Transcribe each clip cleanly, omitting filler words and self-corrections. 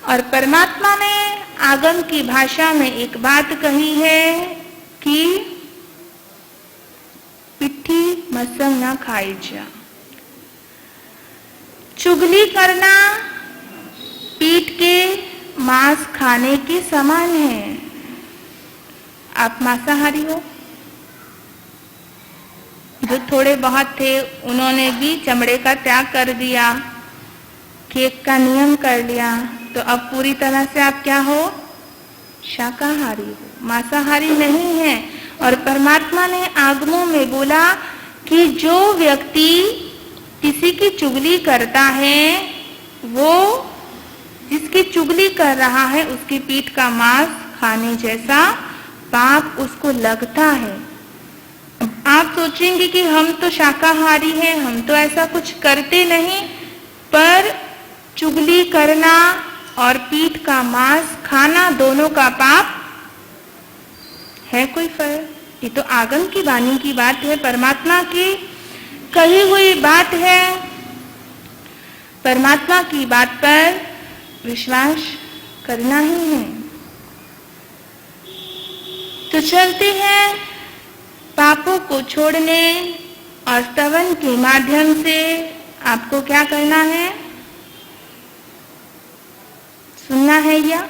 और परमात्मा ने आगम की भाषा में एक बात कही है कि पिट्ठी मसंग ना खाई जा। चुगली करना पीठ के मांस खाने के समान है। आप मांसाहारी हो? जो थोड़े बहुत थे उन्होंने भी चमड़े का त्याग कर दिया, केक का नियम कर लिया, तो अब पूरी तरह से आप क्या हो? शाकाहारी हो, मांसाहारी नहीं है। और परमात्मा ने आगमों में बोला कि जो व्यक्ति किसी की चुगली करता है, वो जिसकी चुगली कर रहा है उसकी पीठ का मांस खाने जैसा पाप उसको लगता है। आप सोचेंगे कि हम तो शाकाहारी हैं, हम तो ऐसा कुछ करते नहीं, पर चुगली करना और पीठ का मांस खाना दोनों का पाप है। कोई फर्क? ये तो आगम की वाणी की बात है, परमात्मा की कही हुई बात है। परमात्मा की बात पर विश्वास करना ही है। तो चलते हैं पापों को छोड़ने, और स्तवन के माध्यम से आपको क्या करना है? सुनना है या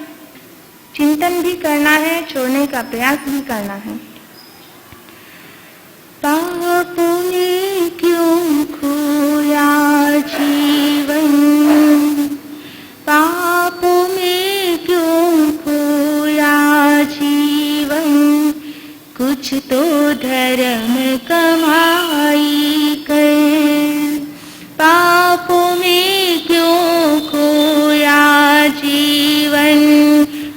चिंतन भी करना है, छोड़ने का प्रयास भी करना है। पापों में क्यों खोया जीवन, पापों में क्यों खोया जीवन, कुछ तो धर्म कमाई कर। पापों में क्यों खोया जीवन,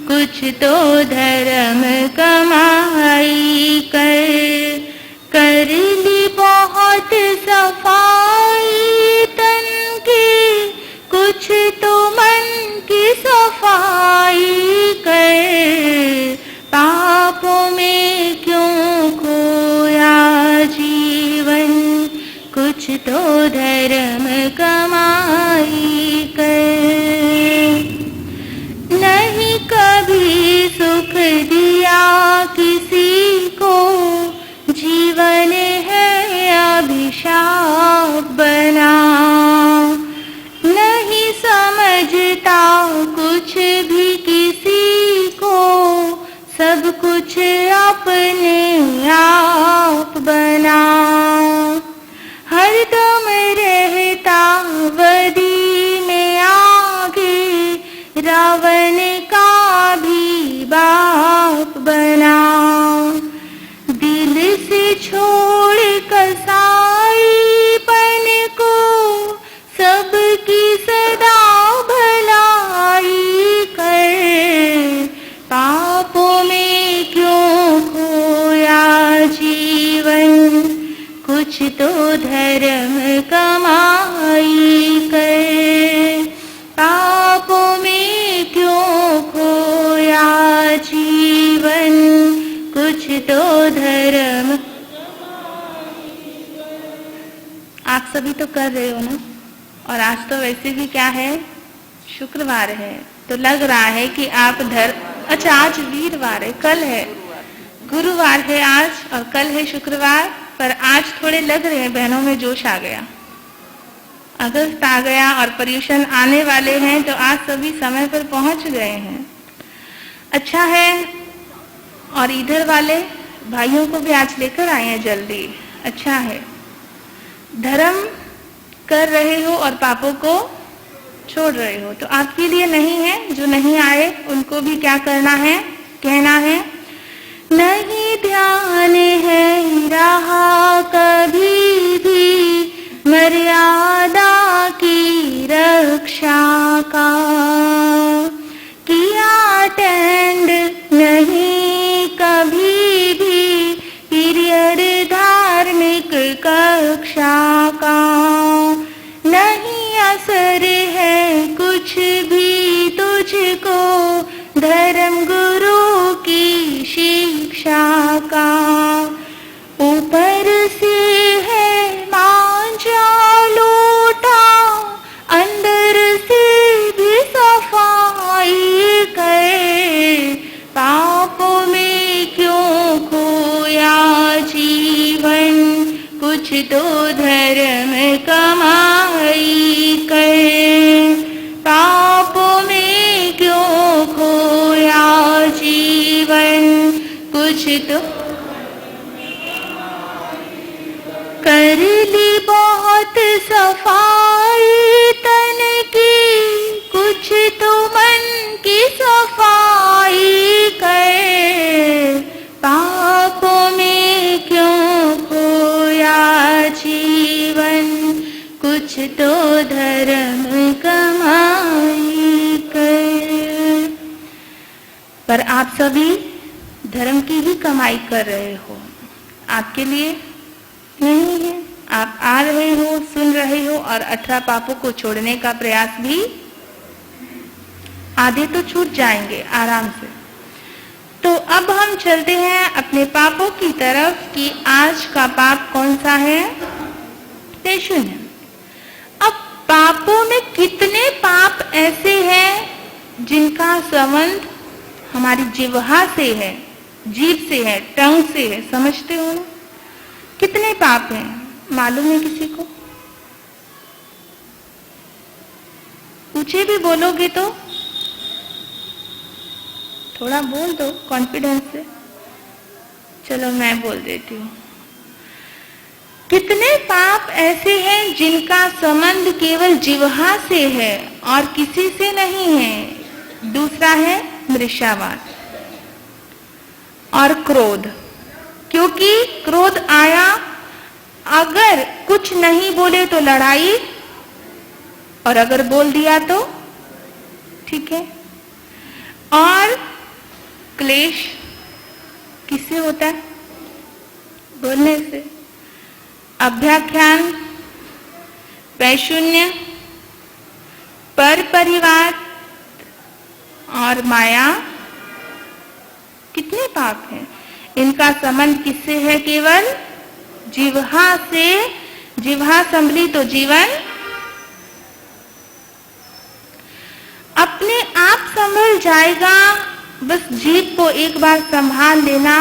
कुछ तो धर्म कमाई कर ली बहुत सफाई तन की, कुछ तो मन की सफाई कर। पापों में क्यों खोया जीवन, कुछ तो धर्म कमाई कर। नहीं कभी सुख दिया किसी को, जीवन है अभिशाप बना। नहीं समझता कुछ भी किसी को, सब कुछ अपने आप बना। हर दम रहता वदी में आगे, रावण का भी बाप बना। दिल से छोड़ कसाईपन को, सबकी सदा भलाई कर। पापों में क्यों खोया जीवन, कुछ तो धर्म कमाई कर। पापों में क्यों खोया जीवन, कुछ तो धर्म। आप सभी तो कर रहे हो ना? और आज तो वैसे भी क्या है? शुक्रवार है, तो लग रहा है कि आप अच्छा आज वीरवार है, कल है गुरुवार है आज, और कल है शुक्रवार। पर आज थोड़े लग रहे हैं बहनों में जोश आ गया, अगस्त आ गया और पर्यूषण आने वाले हैं, तो आज सभी समय पर पहुंच गए हैं। अच्छा है। और इधर वाले भाइयों को भी आज लेकर आए हैं जल्दी, अच्छा है। धर्म कर रहे हो और पापों को छोड़ रहे हो, तो आपके लिए नहीं है। जो नहीं आए उनको भी क्या करना है? कहना है, नहीं ध्यान है रहा कभी भी मर्यादा की रक्षा का, किया अटेंड नहीं कभी भी पीरियड धार्मिक कक्षा का। नहीं असर है कुछ भी तुझको धर्म गुरु की शिक्षा का। ऊपर से है मांझा लूटा, अंदर से भी सफाई बहुत सफाई तन की, कुछ तो मन की सफाई कर, पापों में क्यों खोया जीवन, कुछ तो धर्म कमाई कर। पर आप सभी धर्म की ही कमाई कर रहे हो, आपके लिए नहीं है। आप आ रहे हो, सुन रहे हो और 18 पापों को छोड़ने का प्रयास भी, आधे तो छूट जाएंगे आराम से। तो अब हम चलते हैं अपने पापों की तरफ कि आज का पाप कौन सा है? शून्य। अब पापों में कितने पाप ऐसे हैं जिनका संबंध हमारी जिह्वा से है, जीभ से है, टंग से है, समझते हो ना? कितने पाप हैं मालूम है किसी को? ऊंचे भी बोलोगे तो थोड़ा बोल दो कॉन्फिडेंस से। चलो मैं बोल देती हूँ। कितने पाप ऐसे हैं जिनका संबंध केवल जिह्वा से है और किसी से नहीं है? दूसरा है मृषावाद और क्रोध। क्योंकि क्रोध आया, अगर कुछ नहीं बोले तो लड़ाई, और अगर बोल दिया तो ठीक है। और क्लेश किससे होता है? बोलने से। अभ्याख्यान, पैशून्य, पर परिवार और माया, कितने पाप हैं? इनका संबंध किससे है? केवल जिह्वा से। जिह्वा संभली तो जीवन अपने आप संभल जाएगा। बस जीभ को एक बार संभाल लेना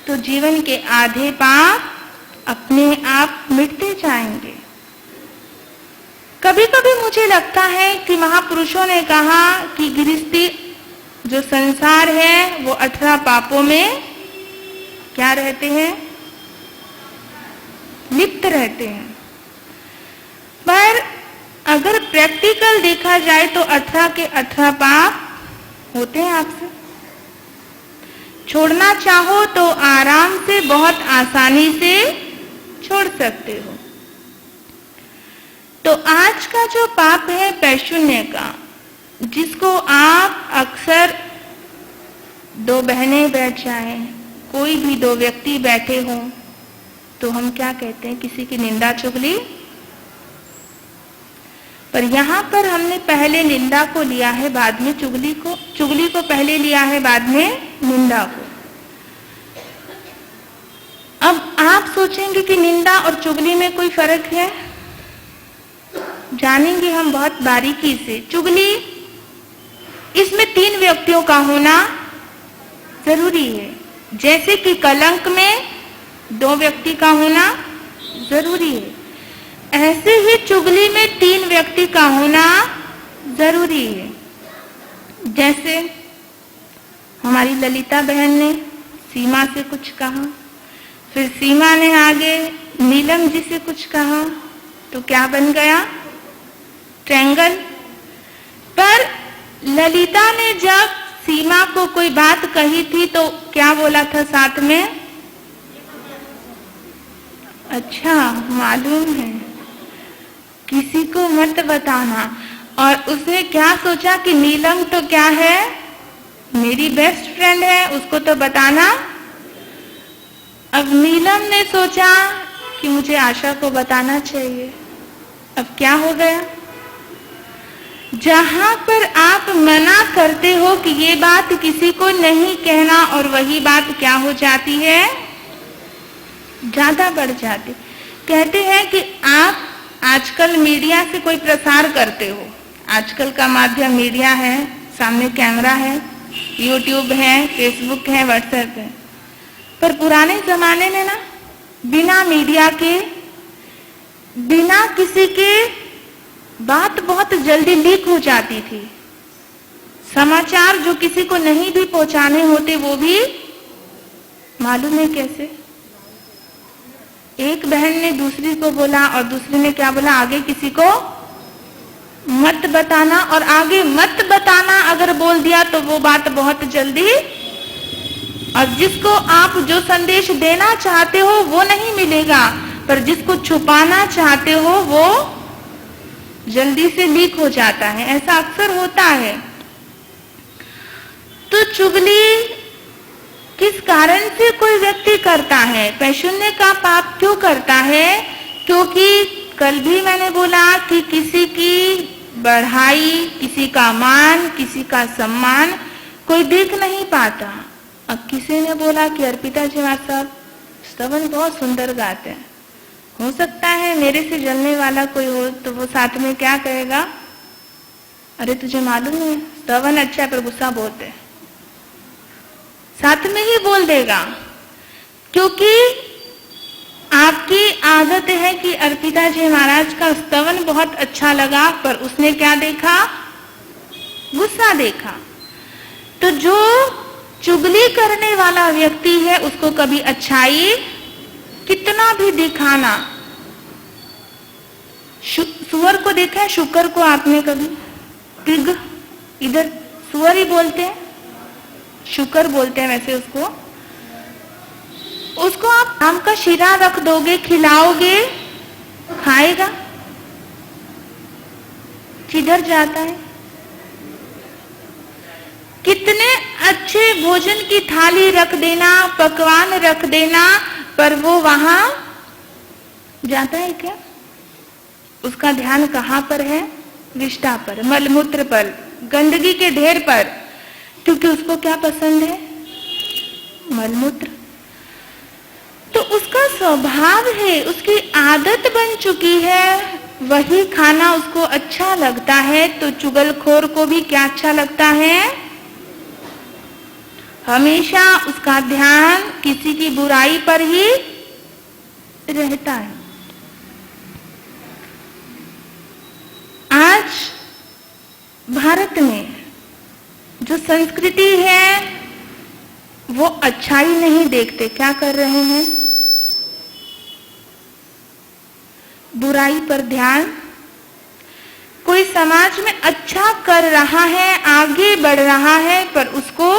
तो जीवन के आधे पाप अपने आप मिटते जाएंगे। कभी कभी मुझे लगता है कि महापुरुषों ने कहा कि गृहस्थी जो संसार है वो 18 पापों में क्या रहते हैं? लिप्त रहते हैं। पर अगर प्रैक्टिकल देखा जाए तो 18 के 18 पाप होते हैं आपसे। छोड़ना चाहो तो आराम से, बहुत आसानी से छोड़ सकते हो। तो आज का जो पाप है पैशून्य का, जिसको आप अक्सर दो बहनें बैठ जाएं, कोई भी दो व्यक्ति बैठे हों, तो हम क्या कहते हैं? किसी की निंदा चुगली। पर यहाँ पर हमने पहले निंदा को लिया है, बाद में चुगली को। चुगली को पहले लिया है, बाद में निंदा को। अब आप सोचेंगे कि निंदा और चुगली में कोई फर्क है? जानेंगे हम बहुत बारीकी से। चुगली, इसमें 3 व्यक्तियों का होना जरूरी है। जैसे कि कलंक में 2 व्यक्ति का होना जरूरी है, ऐसे ही चुगली में 3 व्यक्ति का होना जरूरी है। जैसे हमारी ललिता बहन ने सीमा से कुछ कहा, फिर सीमा ने आगे नीलम जी से कुछ कहा, तो क्या बन गया? ट्रायंगल। पर ललिता ने जब सीमा को कोई बात कही थी तो क्या बोला था साथ में? अच्छा, मालूम है, किसी को मत बताना। और उसने क्या सोचा कि नीलम तो क्या है, मेरी बेस्ट फ्रेंड है, उसको तो बताना। अब नीलम ने सोचा कि मुझे आशा को बताना चाहिए। अब क्या हो गया? जहां पर आप मना करते हो कि ये बात किसी को नहीं कहना, और वही बात क्या हो जाती है? ज्यादा बढ़ जाती। कहते हैं कि आप आजकल मीडिया से कोई प्रसार करते हो, आजकल का माध्यम मीडिया है, सामने कैमरा है, यूट्यूब है, फेसबुक है, व्हाट्सएप है। पर पुराने जमाने में ना, बिना मीडिया के, बिना किसी के, बात बहुत जल्दी लीक हो जाती थी। समाचार जो किसी को नहीं भी पहुंचाने होते, वो भी मालूम है कैसे? एक बहन ने दूसरी को बोला और दूसरी ने क्या बोला, आगे किसी को मत बताना। और आगे मत बताना अगर बोल दिया तो वो बात बहुत जल्दी, और जिसको आप जो संदेश देना चाहते हो वो नहीं मिलेगा, पर जिसको छुपाना चाहते हो वो जल्दी से लीक हो जाता है। ऐसा अक्सर होता है। तो चुगली किस कारण से कोई व्यक्ति करता है, पैशून्य का पाप क्यों करता है? क्योंकि कल भी मैंने बोला कि किसी की बढ़ाई, किसी का मान, किसी का सम्मान कोई देख नहीं पाता। अब किसी ने बोला कि अर्पिता जी साहब स्तवन बहुत सुंदर गाते हैं, हो सकता है मेरे से जलने वाला कोई हो तो वो साथ में क्या कहेगा, अरे तुझे मालूम है स्तवन अच्छा है पर गुस्सा बहुत है, साथ में ही बोल देगा। क्योंकि आपकी आदत है कि अर्पिता जी महाराज का स्तवन बहुत अच्छा लगा, पर उसने क्या देखा, गुस्सा देखा। तो जो चुगली करने वाला व्यक्ति है उसको कभी अच्छाई कितना भी दिखाना, सुअर को देखा है, शुकर को आपने कभी, पिग इधर सुअर ही बोलते हैं, शुकर बोलते हैं वैसे उसको आप आम का शीरा रख दोगे, खिलाओगे, खाएगा, किधर जाता है? कितने अच्छे भोजन की थाली रख देना, पकवान रख देना, पर वो वहां जाता है क्या? उसका ध्यान कहां पर है? विष्ठा पर, मलमूत्र पर, गंदगी के ढेर पर। क्योंकि उसको क्या पसंद है? मलमूत्र। तो उसका स्वभाव है, उसकी आदत बन चुकी है, वही खाना उसको अच्छा लगता है। तो चुगलखोर को भी क्या अच्छा लगता है? हमेशा उसका ध्यान किसी की बुराई पर ही रहता है। आज भारत में जो संस्कृति है वो अच्छाई नहीं देखते, क्या कर रहे हैं? बुराई पर ध्यान। कोई समाज में अच्छा कर रहा है, आगे बढ़ रहा है, पर उसको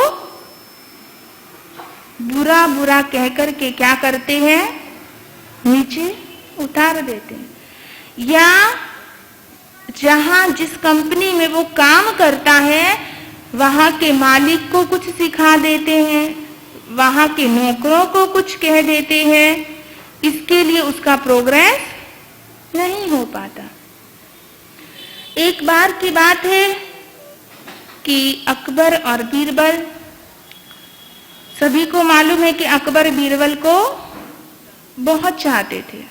बुरा बुरा कहकर के क्या करते हैं? नीचे उतार देते हैं। या जहां जिस कंपनी में वो काम करता है वहां के मालिक को कुछ सिखा देते हैं, वहां के नौकरों को कुछ कह देते हैं, इसके लिए उसका प्रोग्रेस नहीं हो पाता। एक बार की बात है कि अकबर और बीरबल, सभी को मालूम है कि अकबर बीरबल को बहुत चाहते थे,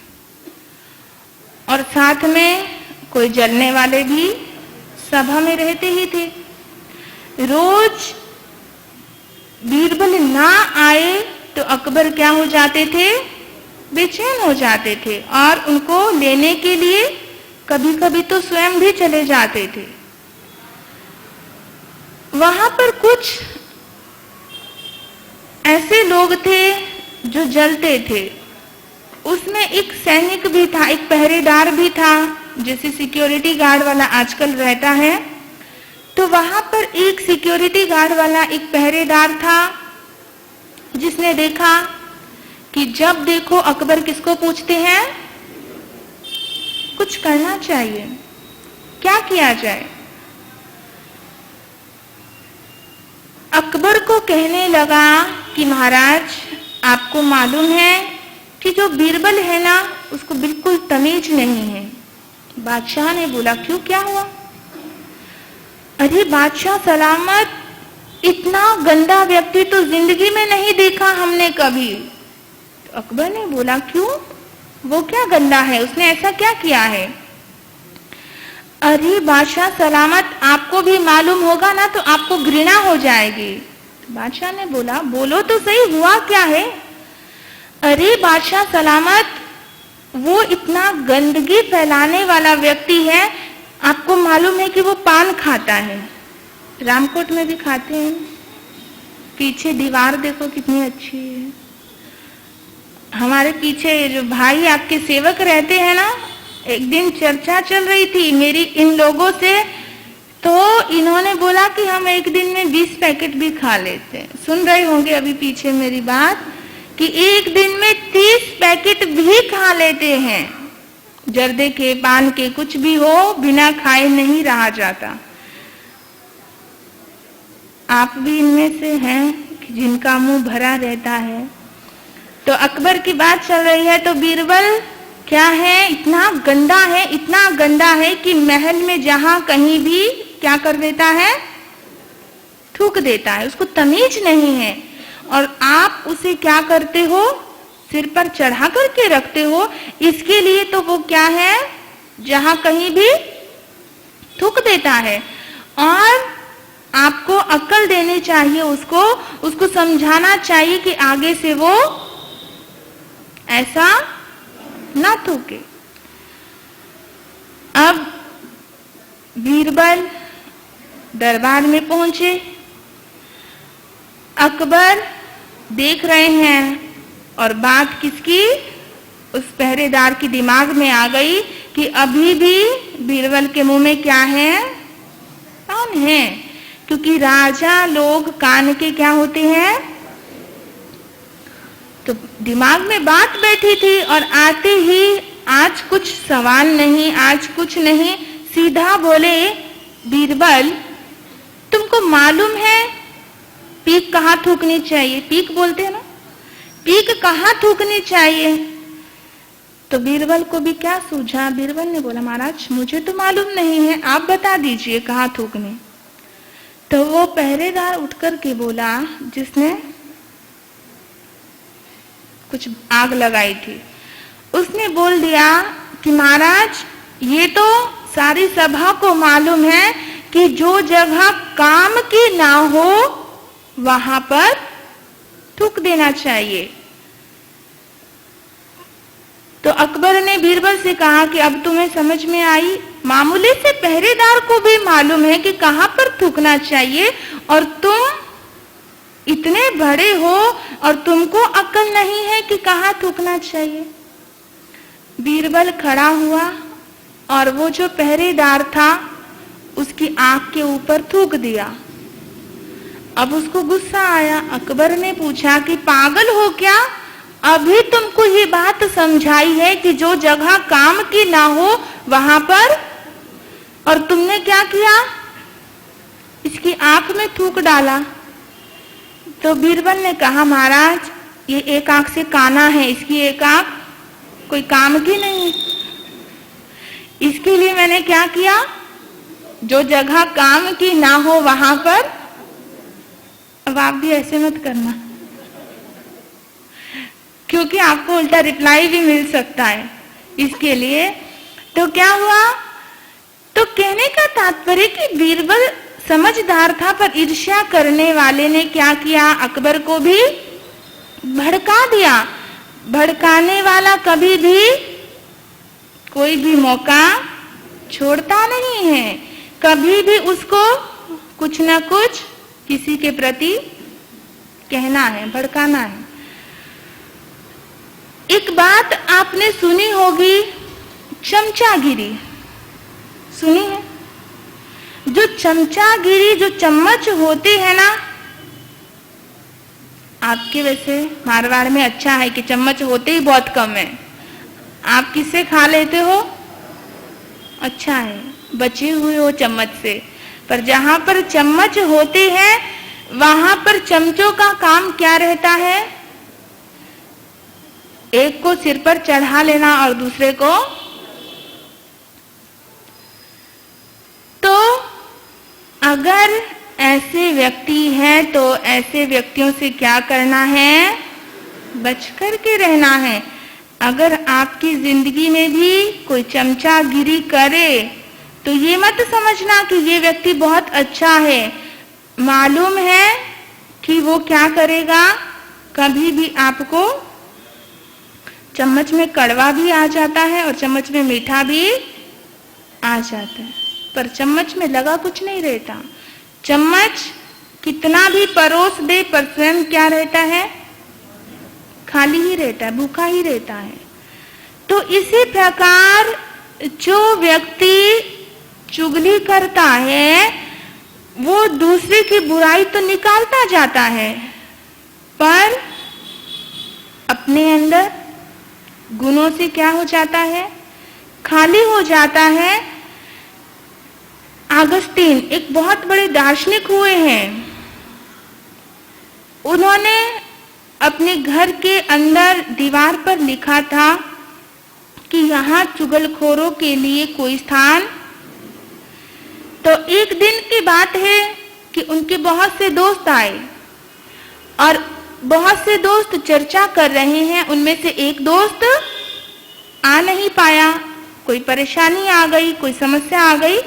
और साथ में कोई जलने वाले भी सभा में रहते ही थे। रोज बीरबल ना आए तो अकबर क्या हो जाते थे? बेचैन हो जाते थे, और उनको लेने के लिए कभी कभी तो स्वयं भी चले जाते थे। वहां पर कुछ ऐसे लोग थे जो जलते थे। उसमें एक सैनिक भी था, एक पहरेदार भी था, जैसे सिक्योरिटी गार्ड वाला आजकल रहता है। तो वहां पर एक सिक्योरिटी गार्ड वाला एक पहरेदार था, जिसने देखा कि जब देखो अकबर किसको पूछते हैं? कुछ करना चाहिए, क्या किया जाए? अकबर को कहने लगा कि महाराज आपको मालूम है कि जो बीरबल है ना उसको बिल्कुल तमीज नहीं है। बादशाह ने बोला क्यों, क्या हुआ? अरे बादशाह सलामत, इतना गंदा व्यक्ति तो जिंदगी में नहीं देखा हमने कभी। तो अकबर ने बोला क्यों, वो क्या गंदा है, उसने ऐसा क्या किया है? अरे बादशाह सलामत, आपको भी मालूम होगा ना तो आपको घृणा हो जाएगी। तो बादशाह ने बोला बोलो तो सही, हुआ क्या है? अरे बादशाह सलामत, वो इतना गंदगी फैलाने वाला व्यक्ति है, आपको मालूम है कि वो पान खाता है, रामकोट में भी खाते हैं, पीछे दीवार देखो कितनी अच्छी है, हमारे पीछे जो भाई आपके सेवक रहते हैं ना, एक दिन चर्चा चल रही थी मेरी इन लोगों से, तो इन्होंने बोला कि हम एक दिन में 20 पैकेट भी खा लेते हैं। सुन रहे होंगे अभी पीछे मेरी बात, कि एक दिन में 30 पैकेट भी खा लेते हैं। जर्दे के, पान के, कुछ भी हो, बिना खाए नहीं रहा जाता। आप भी इनमें से हैं कि जिनका मुंह भरा रहता है। तो अकबर की बात चल रही है, तो बीरबल क्या है, इतना गंदा है, इतना गंदा है कि महल में जहां कहीं भी क्या कर देता है, थूक देता है। उसको तमीज नहीं है, और आप उसे क्या करते हो, सिर पर चढ़ा करके रखते हो। इसके लिए तो वो क्या है, जहां कहीं भी थूक देता है। और आपको अक्ल देनी चाहिए, उसको समझाना चाहिए कि आगे से वो ऐसा ना थूके। अब बीरबल दरबार में पहुंचे। अकबर देख रहे हैं, और बात किसकी, उस पहरेदार की दिमाग में आ गई कि अभी भी बीरबल के मुंह में क्या है, पान है। क्योंकि राजा लोग कान के क्या होते हैं, तो दिमाग में बात बैठी थी, और आते ही आज कुछ सवाल नहीं, आज कुछ नहीं, सीधा बोले, बीरबल तुमको मालूम है पीक कहाँ थूकनी चाहिए? पीक बोलते हैं ना, पीक कहाँ थूकनी चाहिए? तो बीरबल को भी क्या सूझा, बीरबल ने बोला, महाराज मुझे तो मालूम नहीं है, आप बता दीजिए कहाँ थूकनी। तो वो पहरेदार उठकर के बोला, जिसने कुछ आग लगाई थी, उसने बोल दिया कि महाराज ये तो सारी सभा को मालूम है कि जो जगह काम की ना हो वहां पर थूक देना चाहिए। तो अकबर ने बीरबल से कहा कि अब तुम्हें समझ में आई, मामूली से पहरेदार को भी मालूम है कि कहां पर थूकना चाहिए, और तुम इतने बड़े हो और तुमको अक्ल नहीं है कि कहां थूकना चाहिए। बीरबल खड़ा हुआ और वो जो पहरेदार था उसकी आंख के ऊपर थूक दिया। अब उसको गुस्सा आया। अकबर ने पूछा कि पागल हो क्या, अभी तुमको ये बात समझाई है कि जो जगह काम की ना हो वहां पर, और तुमने क्या किया, इसकी आंख में थूक डाला। तो बीरबल ने कहा, महाराज ये एक आंख से काना है, इसकी एक आंख कोई काम की नहीं है, इसके लिए मैंने क्या किया, जो जगह काम की ना हो वहां पर। अब आप भी ऐसे मत करना, क्योंकि आपको उल्टा रिप्लाई भी मिल सकता है इसके लिए। तो क्या हुआ, तो कहने का तात्पर्य कि बीरबल समझदार था, पर ईर्ष्या करने वाले ने क्या किया, अकबर को भी भड़का दिया। भड़काने वाला कभी भी कोई भी मौका छोड़ता नहीं है, कभी भी उसको कुछ ना कुछ किसी के प्रति कहना है, भड़काना है। एक बात आपने सुनी होगी, चमचागिरी सुनी है? जो चमचागिरी, जो चम्मच होते हैं ना, आपके वैसे मारवाड़ में अच्छा है कि चम्मच होते ही बहुत कम है। आप किससे खा लेते हो? अच्छा है, बचे हुए हो चम्मच से। पर जहां पर चम्मच होते हैं वहां पर चमचों का काम क्या रहता है, एक को सिर पर चढ़ा लेना और दूसरे को। तो अगर ऐसे व्यक्ति हैं तो ऐसे व्यक्तियों से क्या करना है, बच कर के रहना है। अगर आपकी जिंदगी में भी कोई चमचागिरी करे तो ये मत समझना कि ये व्यक्ति बहुत अच्छा है। मालूम है कि वो क्या करेगा, कभी भी आपको चम्मच में कड़वा भी आ जाता है और चम्मच में मीठा भी आ जाता है, पर चम्मच में लगा कुछ नहीं रहता। चम्मच कितना भी परोस दे पर स्वयं क्या रहता है, खाली ही रहता है, भूखा ही रहता है। तो इसी प्रकार जो व्यक्ति चुगली करता है वो दूसरे की बुराई तो निकालता जाता है, पर अपने अंदर गुणों से क्या हो जाता है, खाली हो जाता है। अगस्तीन एक बहुत बड़े दार्शनिक हुए हैं। उन्होंने अपने घर के अंदर दीवार पर लिखा था कि यहाँ चुगलखोरों के लिए कोई स्थान। तो एक दिन की बात है कि उनके बहुत से दोस्त आए और बहुत से दोस्त चर्चा कर रहे हैं। उनमें से एक दोस्त आ नहीं पाया, कोई परेशानी आ गई, कोई समस्या आ गई।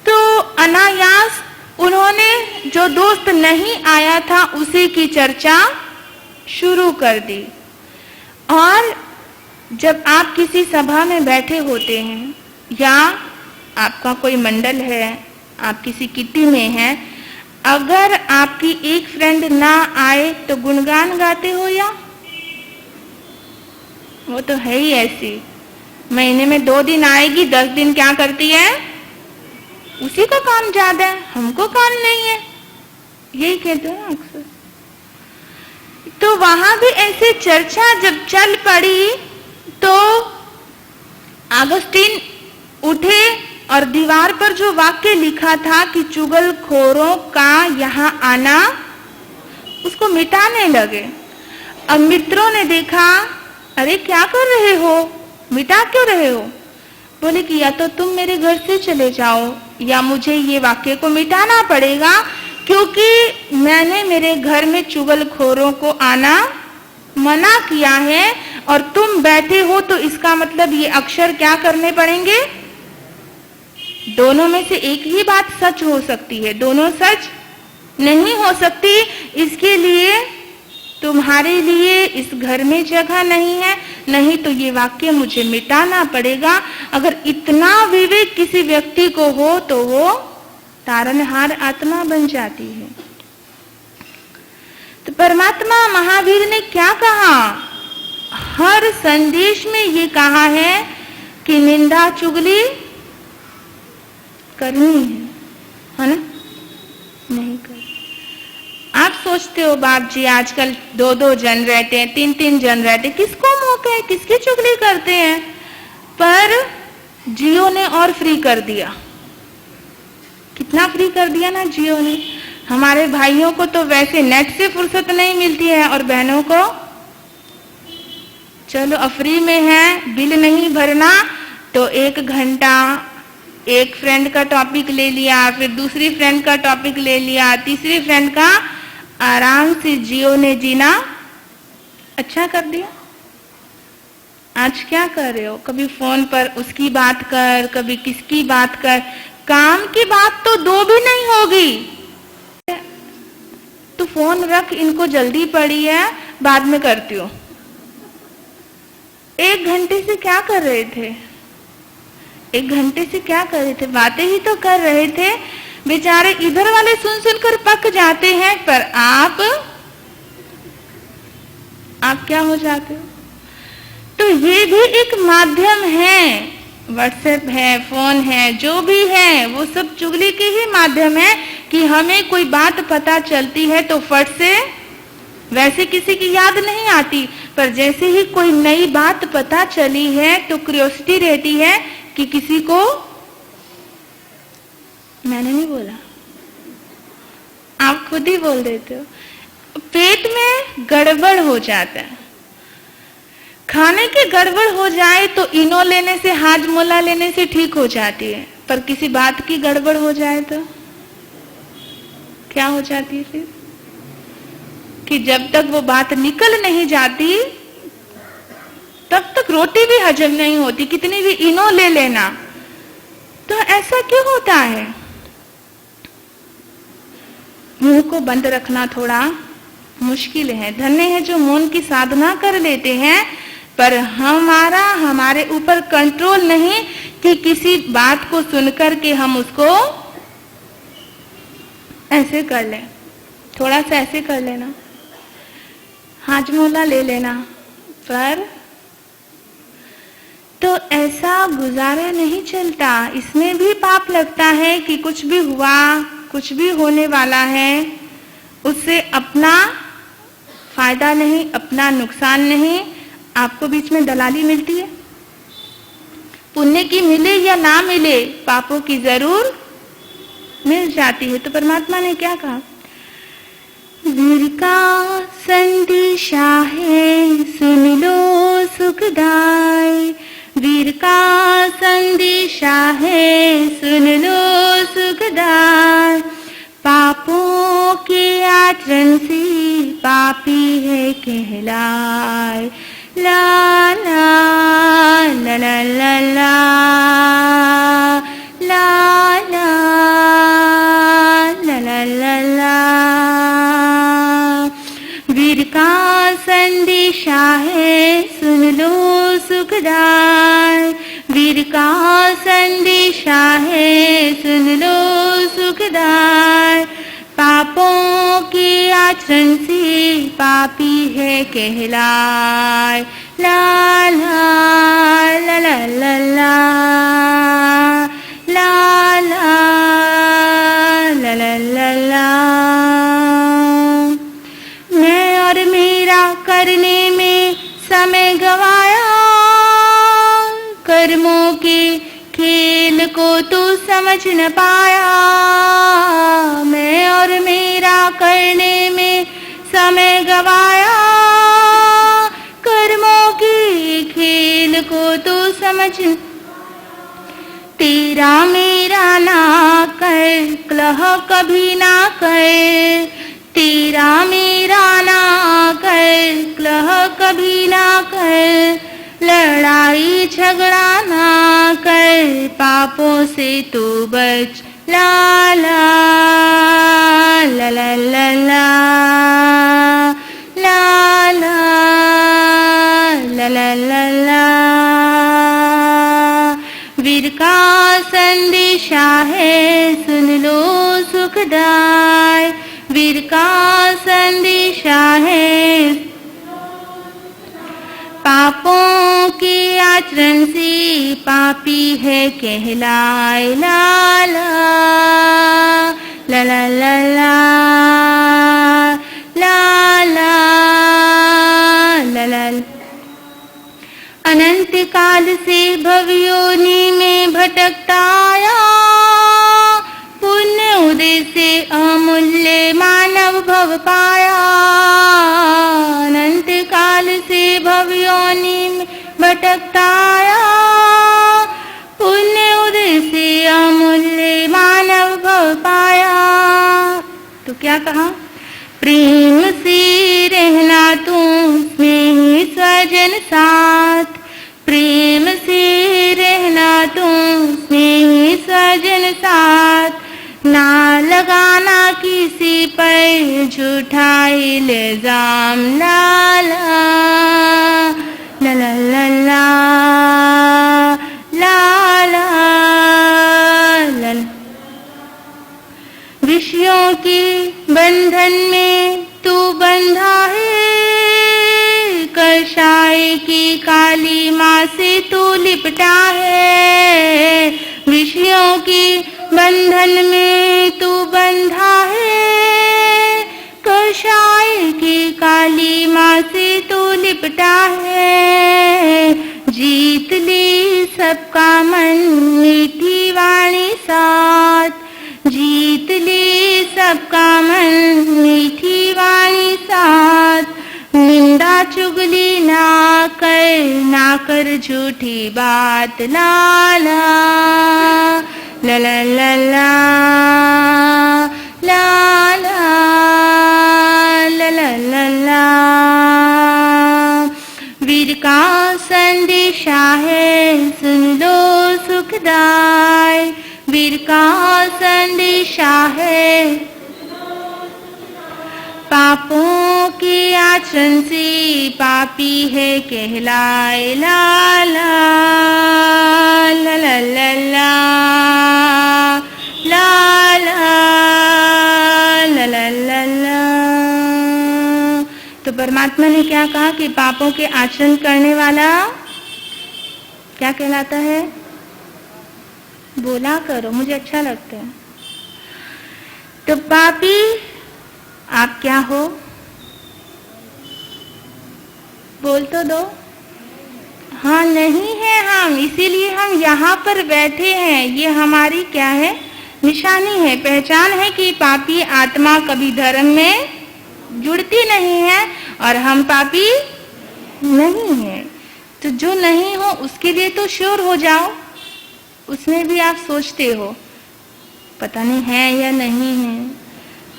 तो अनायास उन्होंने जो दोस्त नहीं आया था उसी की चर्चा शुरू कर दी। और जब आप किसी सभा में बैठे होते हैं या आपका कोई मंडल है, आप किसी किट्टी में हैं, अगर आपकी एक फ्रेंड ना आए तो गुणगान गाते हो या? वो तो है ही ऐसी, महीने में 2 दिन आएगी, 10 दिन क्या करती है, उसी का काम ज्यादा है, हमको काम नहीं है, यही कहते हैं अक्सर। तो वहां भी ऐसे चर्चा जब चल पड़ी तो अगस्तीन उठे और दीवार पर जो वाक्य लिखा था कि चुगलखोरों का यहाँ आना, उसको मिटाने लगे। अब मित्रों ने देखा, अरे क्या कर रहे हो, मिटा क्यों रहे हो? बोले कि या तो तुम मेरे घर से चले जाओ या मुझे ये वाक्य को मिटाना पड़ेगा, क्योंकि मैंने मेरे घर में चुगलखोरों को आना मना किया है और तुम बैठे हो, तो इसका मतलब ये अक्षर क्या करने पड़ेंगे? दोनों में से एक ही बात सच हो सकती है, दोनों सच नहीं हो सकती। इसके लिए तुम्हारे लिए इस घर में जगह नहीं है, नहीं तो ये वाक्य मुझे मिटाना पड़ेगा। अगर इतना विवेक किसी व्यक्ति को हो तो वो तारनहार आत्मा बन जाती है। तो परमात्मा महावीर ने क्या कहा? हर संदेश में ये कहा है कि निंदा चुगली करनी है ना? नहीं कर। आप सोचते हो बाप जी आजकल 2-2 जन रहते हैं, 3-3 जन रहते हैं, किसको मौका है, किसकी चुगली करते हैं? पर जियो ने और फ्री कर दिया। कितना फ्री कर दिया ना जियो ने। हमारे भाइयों को तो वैसे नेट से फुर्सत नहीं मिलती है और बहनों को चलो फ्री में है, बिल नहीं भरना तो 1 घंटा एक फ्रेंड का टॉपिक ले लिया, फिर दूसरी फ्रेंड का टॉपिक ले लिया, तीसरी फ्रेंड का, आराम से जियो ने जीना अच्छा कर दिया। आज क्या कर रहे हो? कभी फोन पर उसकी बात कर, कभी किसकी बात कर, काम की बात तो 2 भी नहीं होगी। तो फोन रख, इनको जल्दी पड़ी है, बाद में करती हूँ। 1 घंटे से क्या कर रहे थे? 1 घंटे से क्या कर रहे थे? बातें ही तो कर रहे थे। बेचारे इधर वाले सुन सुनकर पक जाते हैं, पर आप क्या हो जाते हो? तो ये भी एक माध्यम है, व्हाट्सएप है, फोन है, जो भी है वो सब चुगली के ही माध्यम है कि हमें कोई बात पता चलती है तो फट से, वैसे किसी की याद नहीं आती, पर जैसे ही कोई नई बात पता चली है तो क्यूरियोसिटी रहती है कि किसी को, मैंने नहीं बोला, आप खुद ही बोल देते हो। पेट में गड़बड़ हो जाता है, खाने के गड़बड़ हो जाए तो इनो लेने से, हाजमोला लेने से ठीक हो जाती है, पर किसी बात की गड़बड़ हो जाए तो क्या हो जाती है फिर? कि जब तक वो बात निकल नहीं जाती तब तक रोटी भी हजम नहीं होती, कितनी भी इनो ले लेना। तो ऐसा क्यों होता है? मुंह को बंद रखना थोड़ा मुश्किल है। धन्य है जो मौन की साधना कर लेते हैं, पर हमारे ऊपर कंट्रोल नहीं कि किसी बात को सुनकर के हम उसको ऐसे कर लें, थोड़ा सा ऐसे कर लेना। हाजमोला ले लेना। पर तो ऐसा गुजारा नहीं चलता, इसमें भी पाप लगता है कि कुछ भी हुआ, कुछ भी होने वाला है, उससे अपना फायदा नहीं, अपना नुकसान नहीं, आपको बीच में दलाली मिलती है। पुण्य की मिले या ना मिले, पापों की जरूर मिल जाती है। तो परमात्मा ने क्या कहा? वीर का संदेशा है सुन लो सुखदाई, वीर का संदेशा है सुन लो सुखदाई, पापों के आचरण से पापी है कहलाए। ला ला ला ला ला ला ला ला ला ला ला। वीर का संदेशा है सुन लो सुखदाई, वीर का संदेशा है सुन लो सुखदाई, पापों के आचरण से पापी है कहलाए। ला ला ला ला ला ला ला ला ला ला ला। मैं और मेरा करने में समय गवाया, कर्मों के खेल को तू समझ न पाया। मैं और मेरा करने में समय गवाया, कर्मों के खेल को तू समझ। तेरा मेरा ना कर क्लह कभी ना कर, तेरा मेरा ना कर क्लह कभी ना कर, लड़ाई झगड़ा ना कर पापों से तू बच। ला ला ला ला ला ला ला ला ला ला ला। वीर का संदेशा है सुन लो सुखदाई, वीर का संदेशा है, पापों के आचरण से पापी है कहलाए। ला ला ला ला ला ला ला ला ला। अनंत काल से भवयोनि में भटकता आया, पुण्य उदय से अमूल्य मानव भव पाया। अनंत काल से भवयोनि में भटकता आया, पुण्य उदय से अमूल्य मानव भव पाया। तो क्या कहा? प्रेम से रहना तू स्नेही स्वजन साथ, प्रेम से रहना तू स्नेही स्वजन साथ, ना लगाना किसी पर झूठा इल्जाम। ला ला ला ला ला ला ला ला ला। विषयों के बंधन में तू बंधा है, कषाय की काली माँ से तू लिपटा है। विषयों के बंधन में तू बंधा है, कषाय की काली माँ से तू लिपटा है। जीत ली सबका मन मीठी वाणी साथ, जीत ली सबका मन मीठी वाणी साथ, निंदा चुगली ना कर झूठी बात। ला ला ला ला ला ला ला ला ला ला ला। वीर का संदेशा है सुन लो सुखदाई, वीर का संदेशा है, पापों के आचरण से पापी है कहलाए। ला ला ला ला ला ला ला ला ला ला ला। तो परमात्मा ने क्या कहा कि पापों के आचरण करने वाला क्या कहलाता है? बोला करो, मुझे अच्छा लगता है। तो पापी आप क्या हो? बोल तो दो। हाँ, नहीं है हम, इसीलिए हम यहाँ पर बैठे हैं। ये हमारी क्या है? निशानी है, पहचान है कि पापी आत्मा कभी धर्म में जुड़ती नहीं है और हम पापी नहीं है। तो जो नहीं हो उसके लिए तो श्योर हो जाओ। उसमें भी आप सोचते हो पता नहीं है या नहीं है,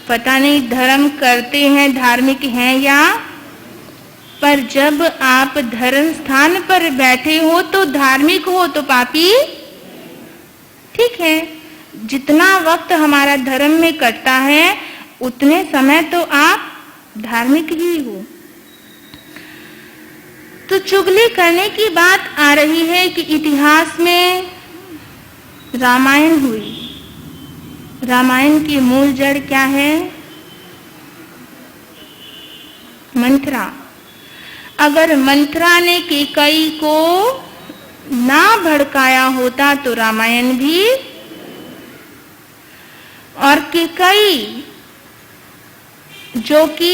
पता नहीं धर्म करते हैं, धार्मिक हैं या, पर जब आप धर्म स्थान पर बैठे हो तो धार्मिक हो तो पापी ठीक है। जितना वक्त हमारा धर्म में कटता है उतने समय तो आप धार्मिक ही हो। तो चुगली करने की बात आ रही है कि इतिहास में रामायण हुई। रामायण की मूल जड़ क्या है? मंथरा। अगर मंथरा ने कैकेयी को ना भड़काया होता तो रामायण भी, और कैकेयी जो कि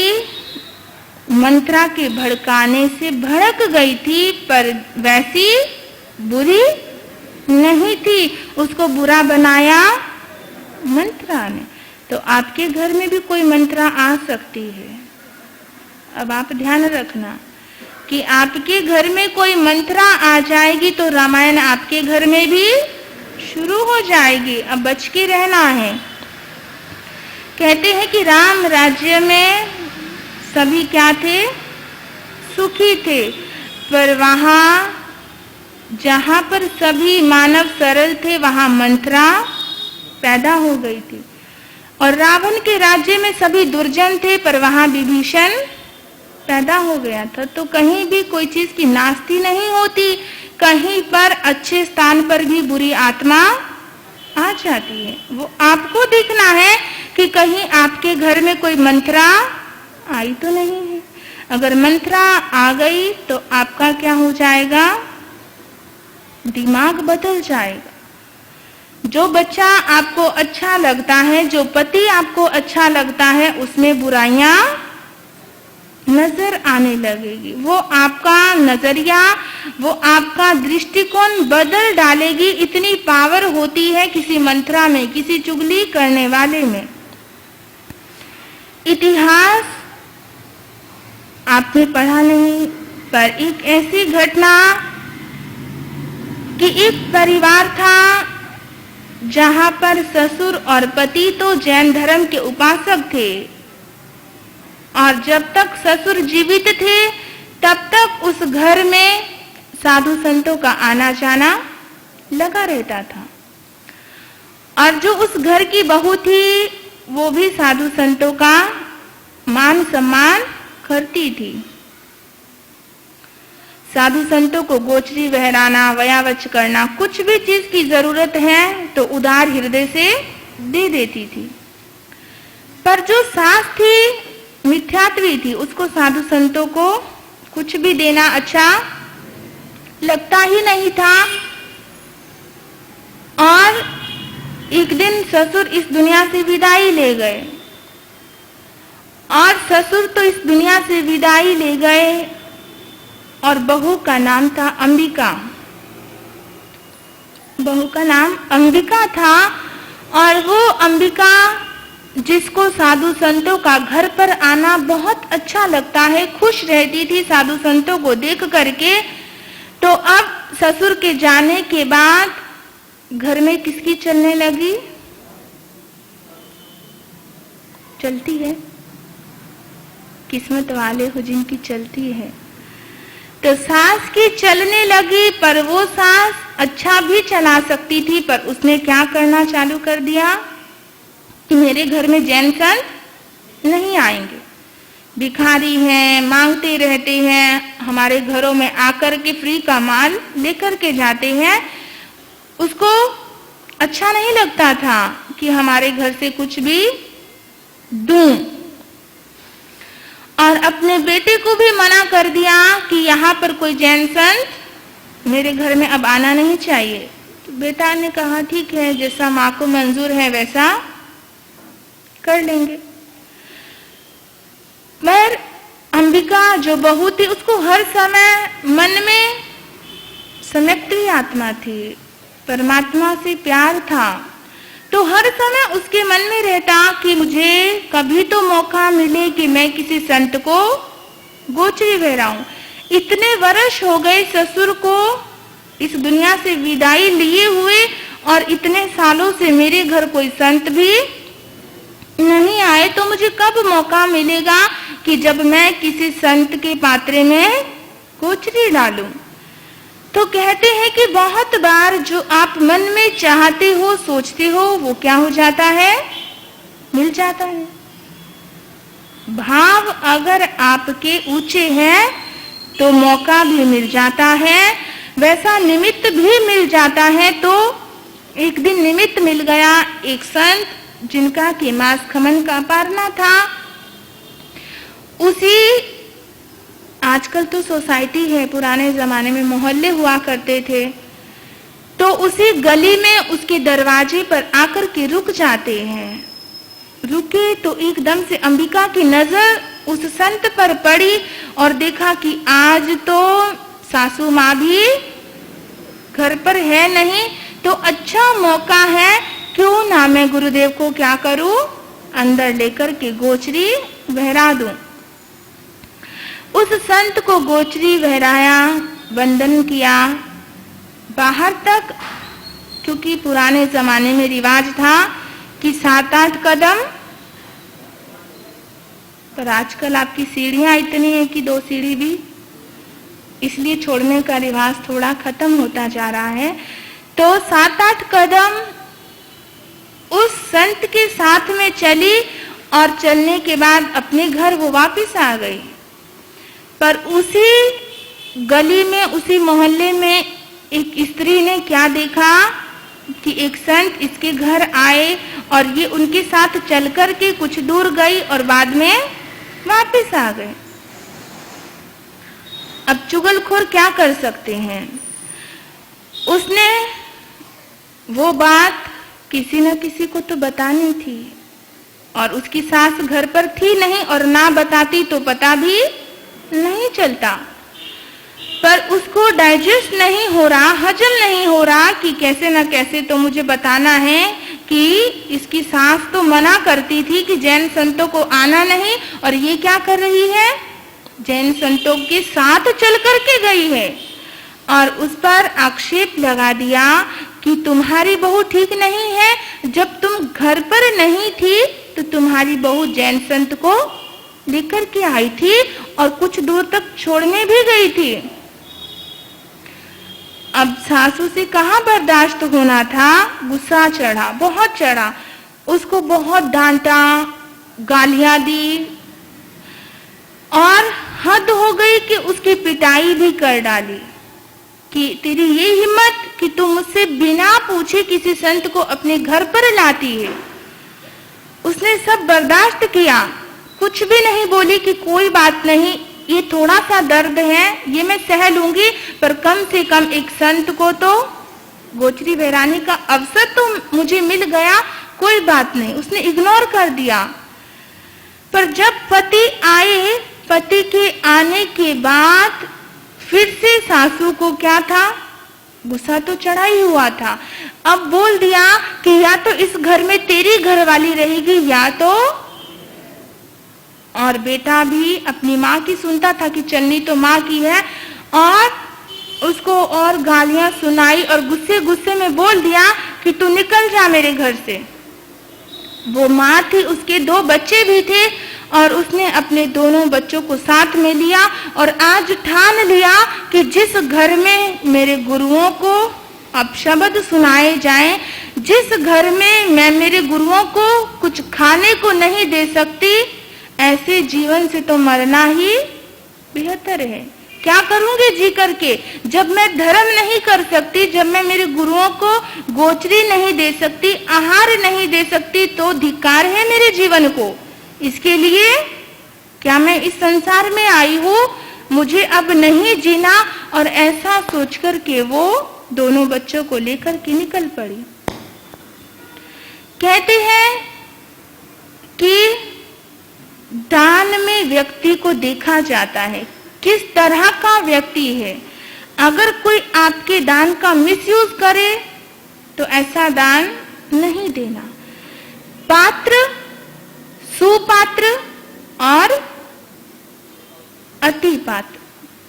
मंथरा के भड़काने से भड़क गई थी पर वैसी बुरी नहीं थी, उसको बुरा बनाया मंथरा ने। तो आपके घर में भी कोई मंथरा आ सकती है। अब आप ध्यान रखना कि आपके घर में कोई मंथरा आ जाएगी तो रामायण आपके घर में भी शुरू हो जाएगी। अब बच के रहना है। कहते हैं कि राम राज्य में सभी क्या थे? सुखी थे, पर वहां जहां पर सभी मानव सरल थे वहां मंथरा पैदा हो गई थी। और रावण के राज्य में सभी दुर्जन थे, पर वहां विभीषण पैदा हो गया था। तो कहीं भी कोई चीज की नास्ती नहीं होती, कहीं पर अच्छे स्थान पर भी बुरी आत्मा आ जाती है। वो आपको देखना है कि कहीं आपके घर में कोई मंथरा आई तो नहीं है। अगर मंथरा आ गई तो आपका क्या हो जाएगा? दिमाग बदल जाएगा। जो बच्चा आपको अच्छा लगता है, जो पति आपको अच्छा लगता है, उसमें बुराइयां नजर आने लगेगी। वो आपका नजरिया, वो आपका दृष्टिकोण बदल डालेगी। इतनी पावर होती है किसी मंत्रा में, किसी चुगली करने वाले में। इतिहास आपने पढ़ा नहीं, पर एक ऐसी घटना कि एक परिवार था जहां पर ससुर और पति तो जैन धर्म के उपासक थे, और जब तक ससुर जीवित थे तब तक उस घर में साधु संतों का आना जाना लगा रहता था। और जो उस घर की बहू थी वो भी साधु संतों का मान सम्मान करती थी। साधु संतों को गोचरी बहराना, वयावच करना, कुछ भी चीज की जरूरत है तो उदार हृदय से दे देती थी। पर जो सास थी मिथ्यात्वी थी, उसको साधु संतों को कुछ भी देना अच्छा लगता ही नहीं था। और एक दिन ससुर इस दुनिया से विदाई ले गए, और ससुर तो इस दुनिया से विदाई ले गए, और बहू का नाम था अंबिका। बहू का नाम अंबिका था, और वो अंबिका जिसको साधु संतों का घर पर आना बहुत अच्छा लगता है, खुश रहती थी साधु संतों को देख करके। तो अब ससुर के जाने के बाद घर में किसकी चलने लगी? चलती है, किस्मत वाले हो जिनकी चलती है। तो सास की चलने लगी, पर वो सास अच्छा भी चला सकती थी, पर उसने क्या करना चालू कर दिया कि मेरे घर में जैन संत नहीं आएंगे, भिखारी हैं, मांगते रहते हैं, हमारे घरों में आकर के फ्री का माल लेकर के जाते हैं। उसको अच्छा नहीं लगता था कि हमारे घर से कुछ भी दूं। और और अपने बेटे को भी मना कर दिया कि यहाँ पर कोई जैन संत मेरे घर में अब आना नहीं चाहिए। तो बेटा ने कहा ठीक है, जैसा माँ को मंजूर है वैसा कर लेंगे। पर अंबिका जो बहू थी उसको हर समय मन में सम्यक आत्मा थी, परमात्मा से प्यार था, तो हर समय उसके मन में रहता कि मुझे कभी तो मौका मिले कि मैं किसी संत को गोचरी बहराऊं। इतने वर्ष हो गए ससुर को इस दुनिया से विदाई लिए हुए और इतने सालों से मेरे घर कोई संत भी नहीं आए, तो मुझे कब मौका मिलेगा कि जब मैं किसी संत के पात्रे में गोचरी डालूं। तो कहते हैं कि बहुत बार जो आप मन में चाहते हो, सोचते हो, वो क्या हो जाता है, मिल जाता है। भाव अगर आपके ऊंचे हैं तो मौका भी मिल जाता है, वैसा निमित्त भी मिल जाता है। तो एक दिन निमित्त मिल गया, एक संत जिनका कि मास खमन का पारना था, उसी आजकल तो सोसाइटी है, पुराने जमाने में मोहल्ले हुआ करते थे, तो उसी गली में उसके दरवाजे पर आकर के रुक जाते हैं। रुके तो एकदम से अंबिका की नजर उस संत पर पड़ी और देखा कि आज तो सासू माँ भी घर पर है नहीं, तो अच्छा मौका है, क्यों ना मैं गुरुदेव को क्या करूं, अंदर लेकर के गोचरी बहरा दूं। उस संत को गोचरी बहराया, वंदन किया बाहर तक, क्योंकि पुराने जमाने में रिवाज था कि 7-8 कदम, पर आजकल आपकी सीढ़ियां इतनी है कि 2 सीढ़ी भी, इसलिए छोड़ने का रिवाज थोड़ा खत्म होता जा रहा है। तो 7-8 कदम उस संत के साथ में चली और चलने के बाद अपने घर वो वापस आ गई। पर उसी गली में, उसी मोहल्ले में एक स्त्री ने क्या देखा कि एक संत इसके घर आए और ये उनके साथ चलकर के कुछ दूर गई और बाद में वापस आ गए। अब चुगलखोर क्या कर सकते हैं, उसने वो बात किसी न किसी को तो बतानी थी, और उसकी सास घर पर थी नहीं, और ना बताती तो पता भी नहीं चलता। पर उसको डाइजेस्ट नहीं हो रहा, हजम नहीं हो रहा कि कैसे न कैसे तो मुझे बताना है कि इसकी सास तो मना करती थी कि जैन संतों को आना नहीं, और ये क्या कर रही है, जैन संतों के साथ चल करके गई है। और उस पर आक्षेप लगा दिया कि तुम्हारी बहू ठीक नहीं है, जब तुम घर पर नहीं थी तो तुम्हारी बहू जैन संत को लेकर के आई थी और कुछ दूर तक छोड़ने भी गई थी। अब सासू से कहाँ बर्दाश्त होना था, गुस्सा चढ़ा, बहुत चढ़ा, उसको बहुत डांटा, गालियां दी, और हद हो गई कि उसकी पिटाई भी कर डाली कि तेरी ये हिम्मत कि तू मुझसे बिना पूछे किसी संत को अपने घर पर लाती है। उसने सब बर्दाश्त किया, कुछ भी नहीं बोली कि कोई बात नहीं, ये थोड़ा सा दर्द है, ये मैं सह लूंगी, पर कम से कम एक संत को तो गोचरी बहराने का अवसर तो मुझे मिल गया, कोई बात नहीं, उसने इग्नोर कर दिया। पर जब पति आए, पति के आने के बाद फिर से सासू को क्या था, गुस्सा तो चढ़ा ही हुआ था। अब बोल दिया कि या तो इस घर में तेरी घरवाली रहेगी या तो, और बेटा भी अपनी माँ की सुनता था कि चलनी तो माँ की है, और उसको और गालियां सुनाई और गुस्से गुस्से में बोल दिया कि तू निकल जा मेरे घर से। वो माँ थी, उसके 2 बच्चे भी थे, और उसने अपने दोनों बच्चों को साथ में लिया और आज ठान लिया कि जिस घर में मेरे गुरुओं को अब शब्द सुनाए जाएं, जिस घर में मैं मेरे गुरुओं को कुछ खाने को नहीं दे सकती, ऐसे जीवन से तो मरना ही बेहतर है। क्या करूंगी जी करके, जब मैं धर्म नहीं कर सकती, जब मैं मेरे गुरुओं को गोचरी नहीं दे सकती, आहार नहीं दे सकती, तो धिक्कार है मेरे जीवन को। इसके लिए क्या मैं इस संसार में आई हूँ, मुझे अब नहीं जीना। और ऐसा सोचकर के वो दोनों बच्चों को लेकर के निकल पड़ी। कहते हैं कि दान में व्यक्ति को देखा जाता है किस तरह का व्यक्ति है। अगर कोई आपके दान का मिसयूज करे तो ऐसा दान नहीं देना। पात्र, सुपात्र और अति पात्र,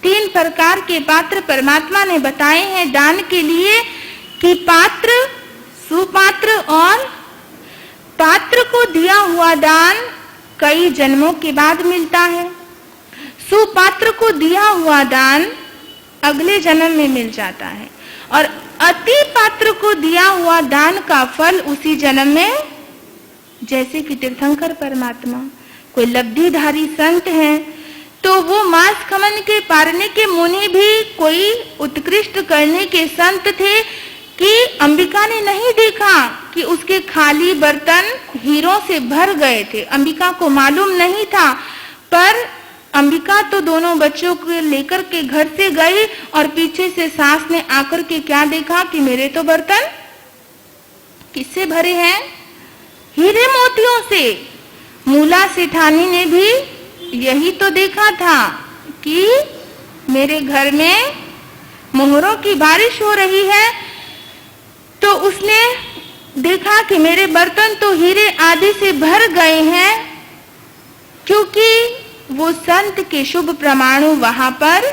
3 प्रकार के पात्र परमात्मा ने बताए हैं दान के लिए कि पात्र, सुपात्र और पात्र को दिया हुआ दान कई जन्मों के बाद मिलता है। सुपात्र को दिया हुआ दान अगले जन्म में मिल जाता है और अति पात्र को दिया हुआ दान का फल उसी जन्म में, जैसे कि तीर्थंकर परमात्मा कोई लब्धिधारी संत हैं तो वो मांस खमन के पारने के मुनि भी कोई उत्कृष्ट करने के संत थे कि अंबिका ने नहीं देखा कि उसके खाली बर्तन हीरों से भर गए थे। अंबिका को मालूम नहीं था, पर अंबिका तो दोनों बच्चों को लेकर के घर से गई और पीछे से सास ने आकर के क्या देखा कि मेरे तो बर्तन किससे भरे हैं, हीरे मोतियों से। मूला सेठानी ने भी यही तो देखा था कि मेरे घर में मोहरों की बारिश हो रही है, तो उसने देखा कि मेरे बर्तन तो हीरे आदि से भर गए हैं, क्योंकि वो संत के शुभ परमाणु वहां पर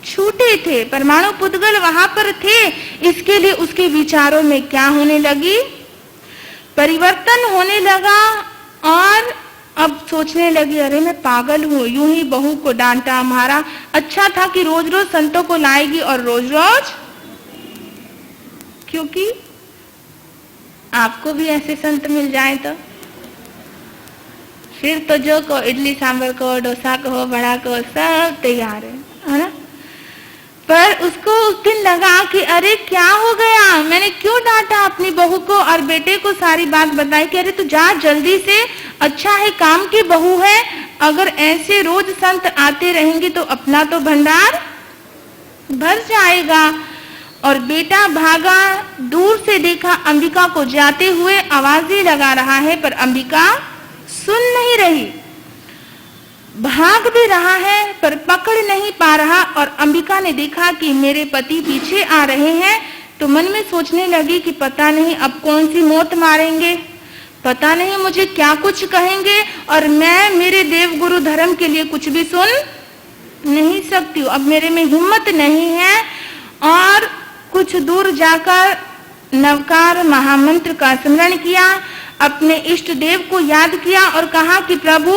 छूटे थे, परमाणु पुद्गल वहां पर थे। इसके लिए उसके विचारों में क्या होने लगी, परिवर्तन होने लगा और अब सोचने लगी अरे मैं पागल हूँ, यूं ही बहू को डांटा मारा, अच्छा था कि रोज रोज संतों को लाएगी और रोज रोज, क्योंकि आपको भी ऐसे संत मिल जाए तो फिर तो जो को इडली सांभर को डोसा को बड़ा को सब तैयार है ना। पर उसको उस दिन लगा कि अरे क्या हो गया, मैंने क्यों डांटा अपनी बहू को और बेटे को सारी बात बताई कि अरे तू जा जल्दी से, अच्छा है काम की बहू है, अगर ऐसे रोज संत आते रहेंगे तो अपना तो भंडार भर जाएगा। और बेटा भागा, दूर से देखा अंबिका को जाते हुए, आवाजें लगा रहा है पर अंबिका सुन नहीं रही, भाग भी रहा है पर पकड़ नहीं पा रहा। और अंबिका ने देखा कि मेरे पति पीछे आ रहे हैं तो मन में सोचने लगी कि पता नहीं अब कौन सी मौत मारेंगे, पता नहीं मुझे क्या कुछ कहेंगे और मैं मेरे देव गुरु धर्म के लिए कुछ भी सुन नहीं सकती हूँ, अब मेरे में हिम्मत नहीं है। और कुछ दूर जाकर नवकार महामंत्र का स्मरण किया, अपने इष्ट देव को याद किया और कहा कि प्रभु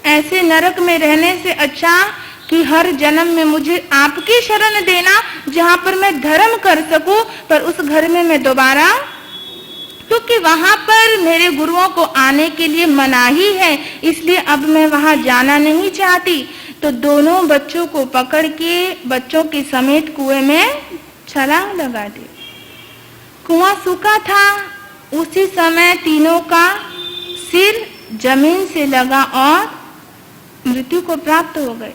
ऐसे नरक में रहने से अच्छा कि हर जन्म में मुझे आपकी शरण देना जहां पर मैं धर्म कर सकूं, पर उस घर में मैं दोबारा, क्योंकि वहां पर मेरे गुरुओं को आने के लिए मनाही है, इसलिए अब मैं वहां जाना नहीं चाहती। तो दोनों बच्चों को पकड़ के बच्चों के समेत कुएं में छलांग लगा दी। कुआं सूखा था, उसी समय तीनों का सिर जमीन से लगा और मृत्यु को प्राप्त हो गए।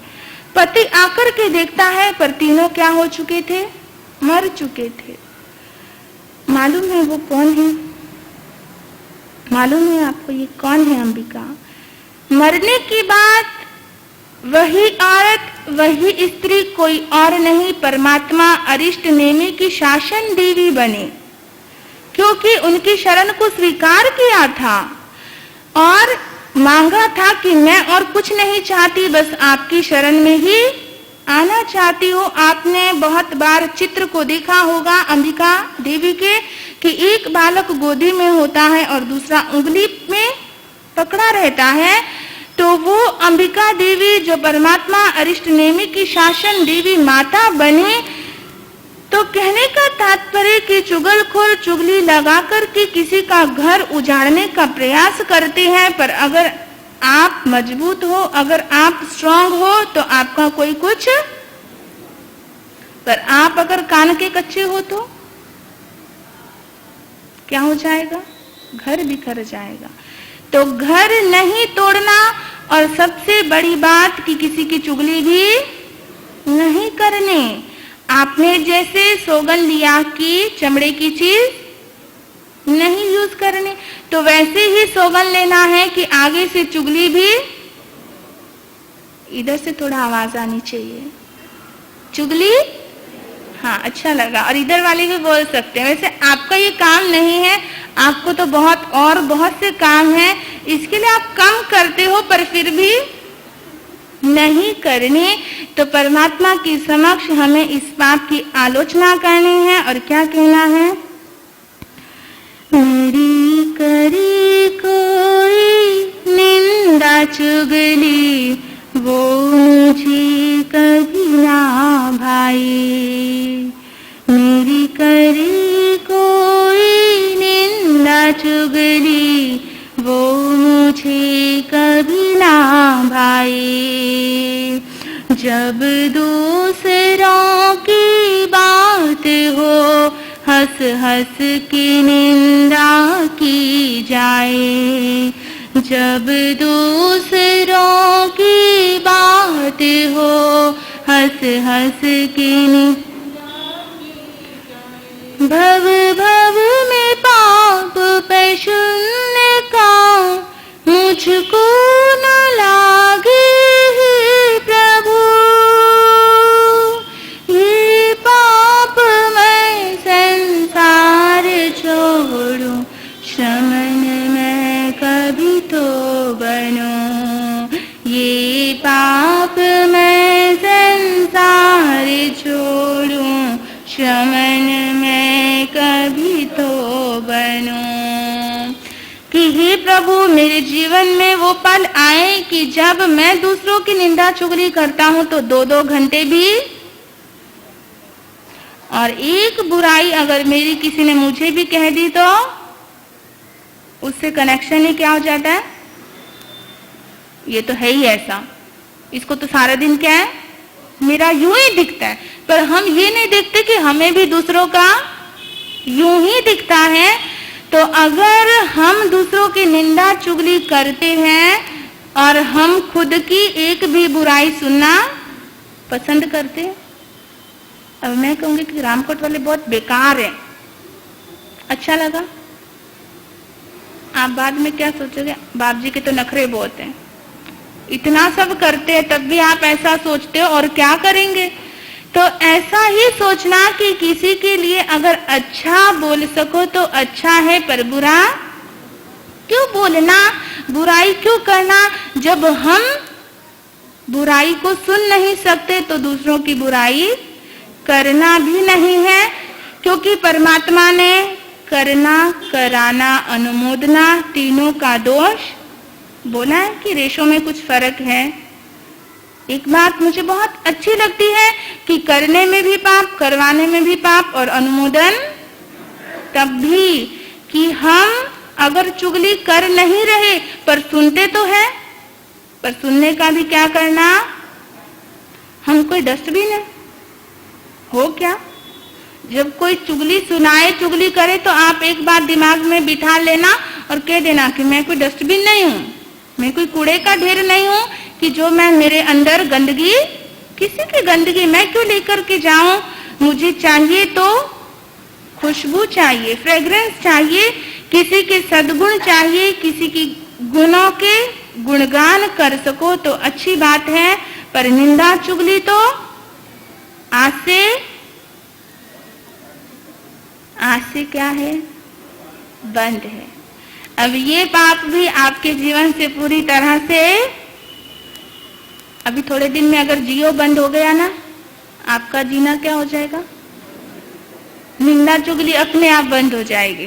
पति आकर के देखता है पर तीनों क्या हो चुके थे, मर चुके थे। मालूम है वो कौन है, मालूम है आपको ये कौन है अंबिका। मरने की बात वही औरत, वही स्त्री, कोई और नहीं, परमात्मा अरिष्ट नेमि की शासन देवी बने, क्योंकि उनकी शरण को स्वीकार किया था और मांगा था कि मैं और कुछ नहीं चाहती, बस आपकी शरण में ही आना चाहती हूँ। आपने बहुत बार चित्र को देखा होगा अंबिका देवी के कि एक बालक गोदी में होता है और दूसरा उंगली में पकड़ा रहता है, तो वो अंबिका देवी जो परमात्मा अरिष्ट नेमि की शासन देवी माता बने। तो कहने का तात्पर्य कि चुगलखोर चुगली लगाकर के किसी का घर उजाड़ने का प्रयास करते हैं, पर अगर आप मजबूत हो, अगर आप स्ट्रांग हो तो आपका कोई कुछ, पर आप अगर कान के कच्चे हो तो क्या हो जाएगा, घर बिखर जाएगा। तो घर नहीं तोड़ना और सबसे बड़ी बात कि किसी की चुगली भी नहीं करनी। आपने जैसे सौगंध लिया कि चमड़े की चीज नहीं यूज करनी, तो वैसे ही सौगंध लेना है कि आगे से चुगली भी, इधर से थोड़ा आवाज आनी चाहिए, चुगली, हाँ अच्छा लगा, और इधर वाले भी बोल सकते हैं। वैसे आपका ये काम नहीं है, आपको तो बहुत से काम हैं, इसके लिए आप कम करते हो, पर फिर भी नहीं करनी। तो परमात्मा के समक्ष हमें इस बात की आलोचना करनी है और क्या कहना है, मेरी करी कोई निंदा चुगली वो मुझे कभी ना भाई, मेरी करी कोई निंदा चुगली वो मुझे कभी ना भाई। जब दूसरों की बात हो हंस हंस की निंदा की जाए, जब दूसरों की बात हो हंस हंस की निंदा की जाए, भव भव में पाप पे शून्य का मुझको न लागे प्रभु, ये पाप मैं संसार छोड़ूं, श्रमण मैं कभी तो बनूं, ये पाप मैं संसार छोड़ूं, श्रमण मैं कभी तो बनूं। कि हे प्रभु मेरे जीवन में वो पल आए कि जब मैं दूसरों की निंदा चुगली करता हूं तो 2-2 घंटे भी, और एक बुराई अगर मेरी किसी ने मुझे भी कह दी तो उससे कनेक्शन ही क्या हो जाता है, ये तो है ही ऐसा, इसको तो सारा दिन क्या है मेरा यूं ही दिखता है। पर हम ये नहीं देखते कि हमें भी दूसरों का यूं ही दिखता है। तो अगर हम दूसरों की निंदा चुगली करते हैं और हम खुद की एक भी बुराई सुनना पसंद करते हैं, अब मैं कहूंगी कि रामकोट वाले बहुत बेकार हैं, अच्छा लगा, आप बाद में क्या सोचोगे, बाप जी के तो नखरे बहुत हैं, इतना सब करते हैं तब भी आप ऐसा सोचते हो, और क्या करेंगे। तो ऐसा ही सोचना कि किसी के लिए अगर अच्छा बोल सको तो अच्छा है, पर बुरा क्यों बोलना, बुराई क्यों करना। जब हम बुराई को सुन नहीं सकते तो दूसरों की बुराई करना भी नहीं है, क्योंकि परमात्मा ने करना, कराना, अनुमोदना तीनों का दोष बोला है कि रेशों में कुछ फर्क है। एक बात मुझे बहुत अच्छी लगती है कि करने में भी पाप, करवाने में भी पाप, और अनुमोदन तब भी कि हम अगर चुगली कर नहीं रहे पर सुनते तो है, पर सुनने का भी क्या करना, हम कोई डस्टबिन है हो क्या। जब कोई चुगली सुनाए, चुगली करे तो आप एक बात दिमाग में बिठा लेना और कह देना कि मैं कोई डस्टबिन नहीं हूँ, मैं कोई कूड़े का ढेर नहीं हूँ कि जो मैं मेरे अंदर गंदगी, किसी की गंदगी मैं क्यों लेकर के जाऊं। मुझे चाहिए तो खुशबू चाहिए, फ्रेग्रेंस चाहिए, किसी के सद्गुण चाहिए, किसी की गुणों के गुणगान कर सको तो अच्छी बात है, पर निंदा चुगली तो आज से क्या है, बंद है। अब ये पाप भी आपके जीवन से पूरी तरह से, अभी थोड़े दिन में अगर जियो बंद हो गया ना, आपका जीना क्या हो जाएगा, निंदा चुगली अपने आप बंद हो जाएगी।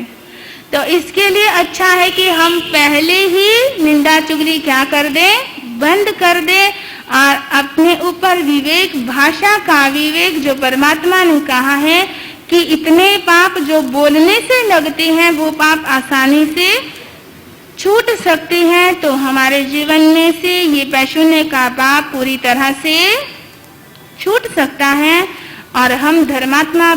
तो इसके लिए अच्छा है कि हम पहले ही निंदा चुगली क्या कर दें, बंद कर दें, और अपने ऊपर विवेक, भाषा का विवेक जो परमात्मा ने कहा है कि इतने पाप जो बोलने से लगते हैं वो पाप आसानी से छूट सकते हैं। तो हमारे जीवन में से ये पैशून्य का पाप पूरी तरह से छूट सकता है और हम धर्मात्मा